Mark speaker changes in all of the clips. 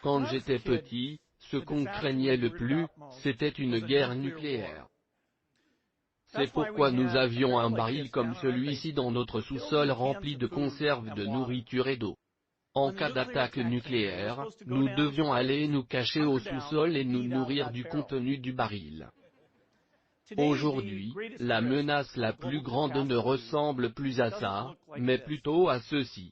Speaker 1: Quand j'étais petit, ce qu'on craignait le plus, c'était une guerre nucléaire. C'est pourquoi nous avions un baril comme celui-ci dans notre sous-sol rempli de conserves de nourriture et d'eau. En cas d'attaque nucléaire, nous devions aller nous cacher au sous-sol et nous nourrir du contenu du baril. Aujourd'hui, la menace la plus grande ne ressemble plus à ça, mais plutôt à ceci.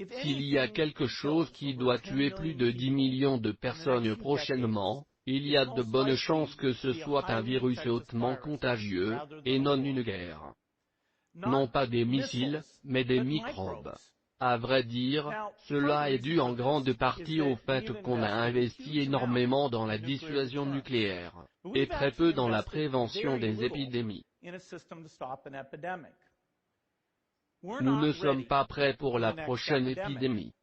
Speaker 1: S'il y a quelque chose qui doit tuer plus de 10 millions de personnes prochainement, il y a de bonnes chances que ce soit un virus hautement contagieux, et non une guerre. Non pas des missiles, mais des microbes. À vrai dire, cela est dû en grande partie au fait qu'on a investi énormément dans la dissuasion nucléaire, et très peu dans la prévention des épidémies. Nous ne sommes pas prêts pour la prochaine épidémie.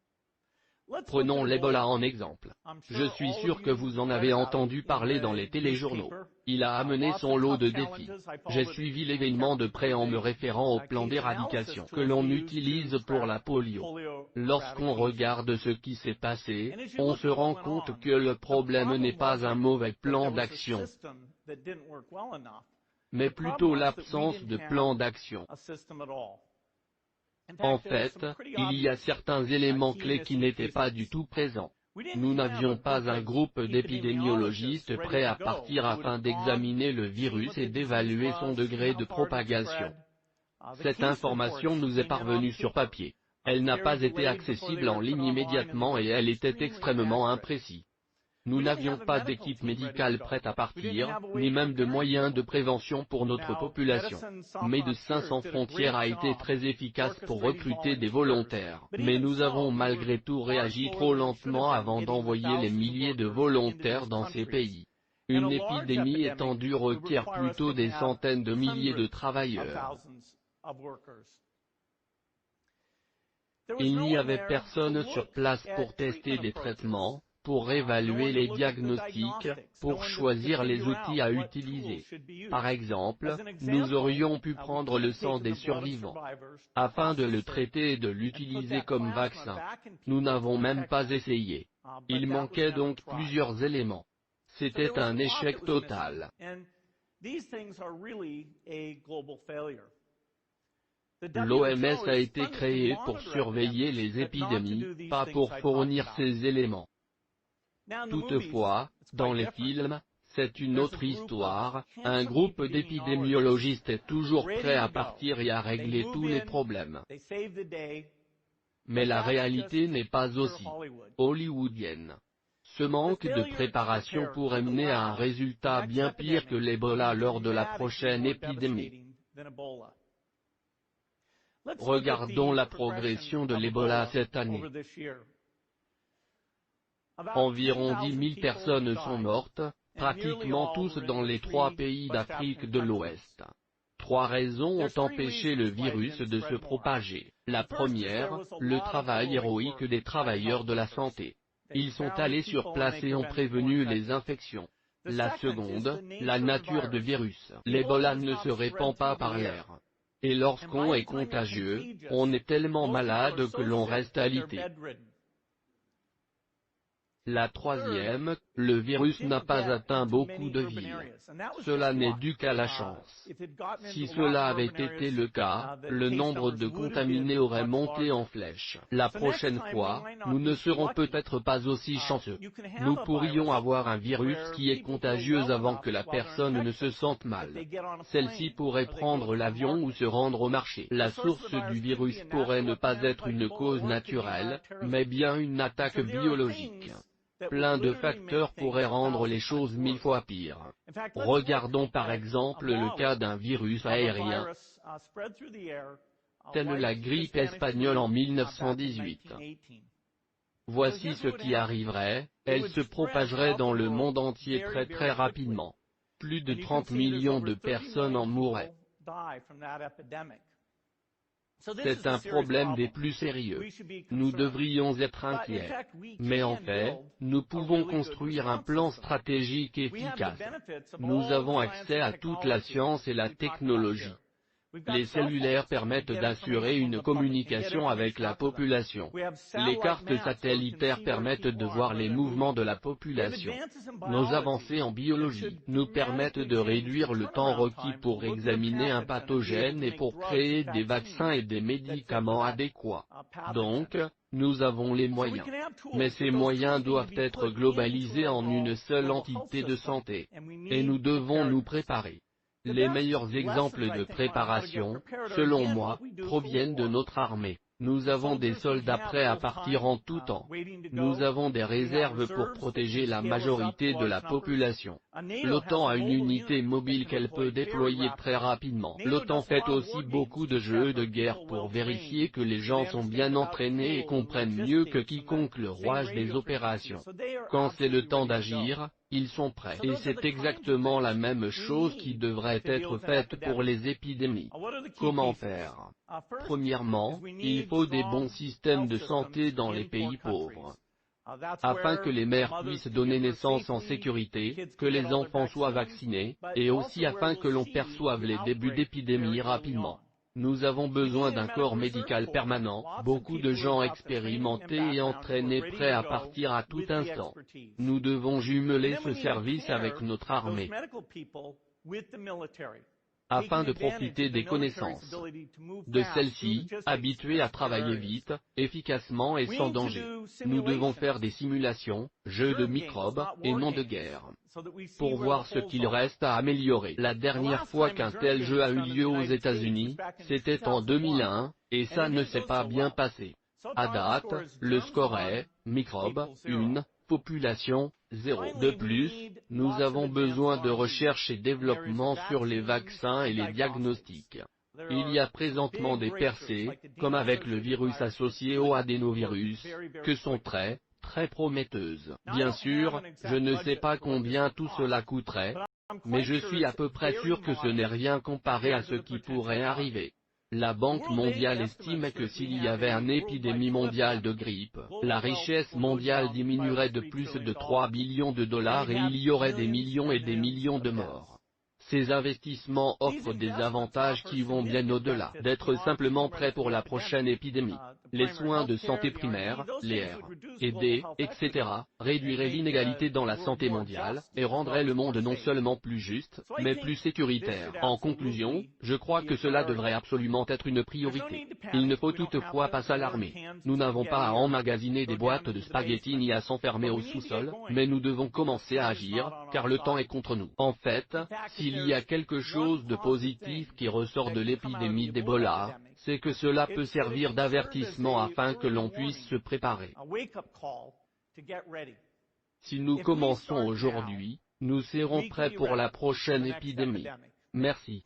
Speaker 1: Prenons l'Ebola en exemple. Je suis sûr que vous en avez entendu parler dans les téléjournaux. Il a amené son lot de défis. J'ai suivi l'événement de près en me référant au plan d'éradication que l'on utilise pour la polio. Lorsqu'on regarde ce qui s'est passé, on se rend compte que le problème n'est pas un mauvais plan d'action, mais plutôt l'absence de plan d'action. En fait, il y a certains éléments clés qui n'étaient pas du tout présents. Nous n'avions pas un groupe d'épidémiologistes prêts à partir afin d'examiner le virus et d'évaluer son degré de propagation. Cette information nous est parvenue sur papier. Elle n'a pas été accessible en ligne immédiatement et elle était extrêmement imprécise. Nous n'avions pas d'équipe médicale prête à partir, ni même de moyens de prévention pour notre population. Médecins sans frontières a été très efficace pour recruter des volontaires, mais nous avons malgré tout réagi trop lentement avant d'envoyer les milliers de volontaires dans ces pays. Une épidémie étendue requiert plutôt des centaines de milliers de travailleurs. Il n'y avait personne sur place pour tester des traitements, pour évaluer les diagnostics, pour choisir les outils à utiliser. Par exemple, nous aurions pu prendre le sang des survivants, afin de le traiter et de l'utiliser comme vaccin. Nous n'avons même pas essayé. Il manquait donc plusieurs éléments. C'était un échec total. L'OMS a été créée pour surveiller les épidémies, pas pour fournir ces éléments. Toutefois, dans les films, c'est une autre histoire, un groupe d'épidémiologistes est toujours prêt à partir et à régler tous les problèmes. Mais la réalité n'est pas aussi hollywoodienne. Ce manque de préparation pourrait mener à un résultat bien pire que l'Ebola lors de la prochaine épidémie. Regardons la progression de l'Ebola cette année. Environ 10 000 personnes sont mortes, pratiquement tous dans les 3 pays d'Afrique de l'Ouest. 3 raisons ont empêché le virus de se propager. La première, le travail héroïque des travailleurs de la santé. Ils sont allés sur place et ont prévenu les infections. La seconde, la nature du virus. L'Ebola ne se répand pas par l'air. Et lorsqu'on est contagieux, on est tellement malade que l'on reste alité. La troisième, le virus n'a pas atteint beaucoup de villes. Cela n'est dû qu'à la chance. Si cela avait été le cas, le nombre de contaminés aurait monté en flèche. La prochaine fois, nous ne serons peut-être pas aussi chanceux. Nous pourrions avoir un virus qui est contagieux avant que la personne ne se sente mal. Celle-ci pourrait prendre l'avion ou se rendre au marché. La source du virus pourrait ne pas être une cause naturelle, mais bien une attaque biologique. Plein de facteurs pourraient rendre les choses 1000 fois pires. Regardons par exemple le cas d'un virus aérien, tel la grippe espagnole en 1918. Voici ce qui arriverait, elle se propagerait dans le monde entier très rapidement. Plus de 30 millions de personnes en mourraient. C'est un problème des plus sérieux. Nous devrions être inquiets. Mais en fait, nous pouvons construire un plan stratégique efficace. Nous avons accès à toute la science et la technologie. Les cellulaires permettent d'assurer une communication avec la population. Les cartes satellitaires permettent de voir les mouvements de la population. Nos avancées en biologie nous permettent de réduire le temps requis pour examiner un pathogène et pour créer des vaccins et des médicaments adéquats. Donc, nous avons les moyens. Mais ces moyens doivent être globalisés en une seule entité de santé. Et nous devons nous préparer. Les meilleurs exemples de préparation, selon moi, proviennent de notre armée. Nous avons des soldats prêts à partir en tout temps. Nous avons des réserves pour protéger la majorité de la population. L'OTAN a une unité mobile qu'elle peut déployer très rapidement. L'OTAN fait aussi beaucoup de jeux de guerre pour vérifier que les gens sont bien entraînés et comprennent mieux que quiconque le rouage des opérations. Quand c'est le temps d'agir, ils sont prêts. Et c'est exactement la même chose qui devrait être faite pour les épidémies. Comment faire? Premièrement, il faut des bons systèmes de santé dans les pays pauvres. Afin que les mères puissent donner naissance en sécurité, que les enfants soient vaccinés, et aussi afin que l'on perçoive les débuts d'épidémie rapidement. Nous avons besoin d'un corps médical permanent, beaucoup de gens expérimentés et entraînés prêts à partir à tout instant. Nous devons jumeler ce service avec notre armée, afin de profiter des connaissances de celle-ci, habituée à travailler vite, efficacement et sans danger. Nous devons faire des simulations, jeux de microbes, et non de guerre, pour voir ce qu'il reste à améliorer. La dernière fois qu'un tel jeu a eu lieu aux États-Unis, c'était en 2001, et ça ne s'est pas bien passé. À date, le score est, microbe, 1, population, 0. De plus, nous avons besoin de recherche et développement sur les vaccins et les diagnostics. Il y a présentement des percées, comme avec le virus associé au adénovirus, que sont très prometteuses. Bien sûr, je ne sais pas combien tout cela coûterait, mais je suis à peu près sûr que ce n'est rien comparé à ce qui pourrait arriver. La Banque mondiale estime que s'il y avait une épidémie mondiale de grippe, la richesse mondiale diminuerait de plus de 3 billions de dollars et il y aurait des millions et des millions de morts. Ces investissements offrent des avantages qui vont bien au-delà d'être simplement prêts pour la prochaine épidémie. Les soins de santé primaire, les R&D, etc., réduiraient l'inégalité dans la santé mondiale, et rendraient le monde non seulement plus juste, mais plus sécuritaire. En conclusion, je crois que cela devrait absolument être une priorité. Il ne faut toutefois pas s'alarmer. Nous n'avons pas à emmagasiner des boîtes de spaghettis ni à s'enfermer au sous-sol, mais nous devons commencer à agir, car le temps est contre nous. En fait, s'il y a quelque chose de positif qui ressort de l'épidémie d'Ebola, c'est que cela peut servir d'avertissement afin que l'on puisse se préparer. Si nous commençons aujourd'hui, nous serons prêts pour la prochaine épidémie. Merci.